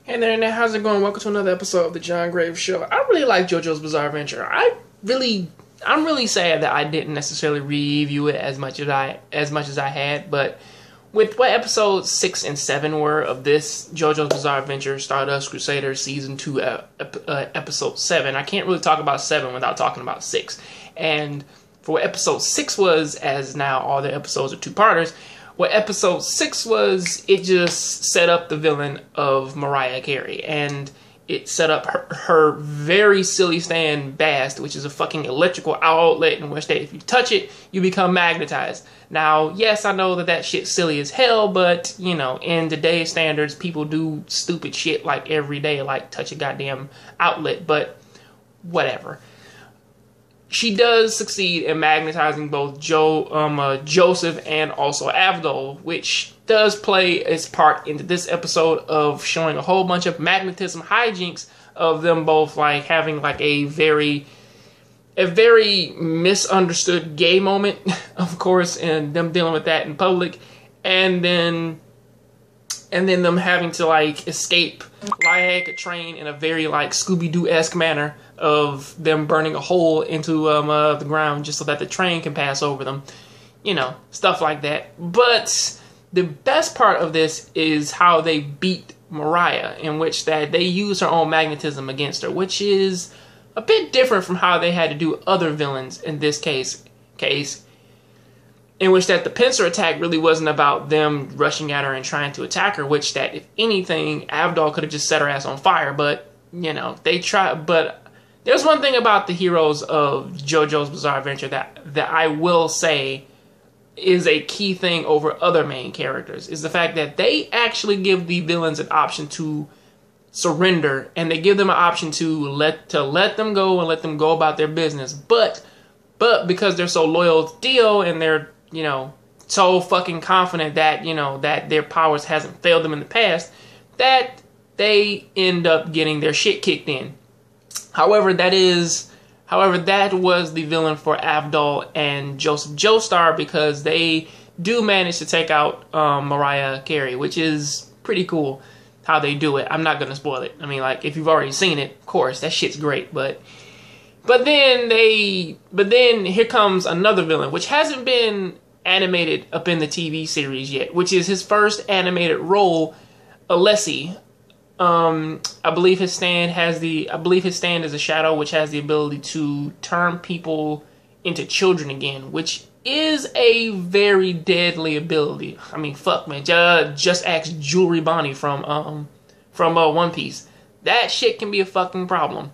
Hey there, now how's it going? Welcome to another episode of the John Graves Show. I really like JoJo's Bizarre Adventure. I'm really sad that I didn't necessarily review it as much as I had, but with what episodes 6 and 7 were of this JoJo's Bizarre Adventure, Stardust Crusader Season 2, Episode 7, I can't really talk about 7 without talking about 6. And for what Episode 6 was, as now all the episodes are two-parters, what Episode 6 was, it just set up the villain of Mariah Carey. And it set up her very silly stand Bast, which is a fucking electrical outlet in which that if you touch it, you become magnetized. Now, yes, I know that shit's silly as hell, but, you know, in today's standards, people do stupid shit like every day, like touch a goddamn outlet, but whatever. She does succeed in magnetizing both Joseph and also Avdol, which does play its part into this episode of showing a whole bunch of magnetism hijinks of them both like having like a very misunderstood gay moment, of course, and them dealing with that in public, and then them having to like escape like a train in a very like Scooby-Doo-esque manner of them burning a hole into the ground just so that the train can pass over them. You know, stuff like that. But the best part of this is how they beat Mariah, in which that they use her own magnetism against her, which is a bit different from how they had to do other villains in this case, in which that the pincer attack really wasn't about them rushing at her and trying to attack her, which that, if anything, Avdol could have just set her ass on fire, but, you know, they try. But there's one thing about the heroes of JoJo's Bizarre Adventure that I will say is a key thing over other main characters, is the fact that they actually give the villains an option to surrender, and they give them an option to let them go and let them go about their business, but because they're so loyal to Dio and they're, you know, so fucking confident that, you know, that their powers hasn't failed them in the past, that they end up getting their shit kicked in. However, that was the villain for Avdol and Joseph Joestar, because they do manage to take out Mariah Carey, which is pretty cool how they do it. I'm not gonna spoil it. I mean, like, if you've already seen it, of course, that shit's great, But then here comes another villain, which hasn't been animated up in the TV series yet, which is his first animated role, Alessi. I believe his stand is a shadow, which has the ability to turn people into children again, which is a very deadly ability. I mean, fuck, man. Just ask Jewelry Bonnie from One Piece. That shit can be a fucking problem.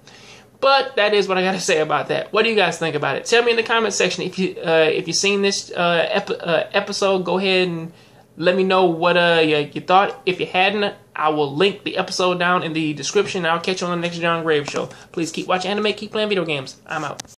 But that is what I gotta say about that. What do you guys think about it? Tell me in the comment section if you've seen this episode. Go ahead and let me know what you thought. If you hadn't, I will link the episode down in the description. I'll catch you on the next John Graves Show. Please keep watching anime, keep playing video games. I'm out.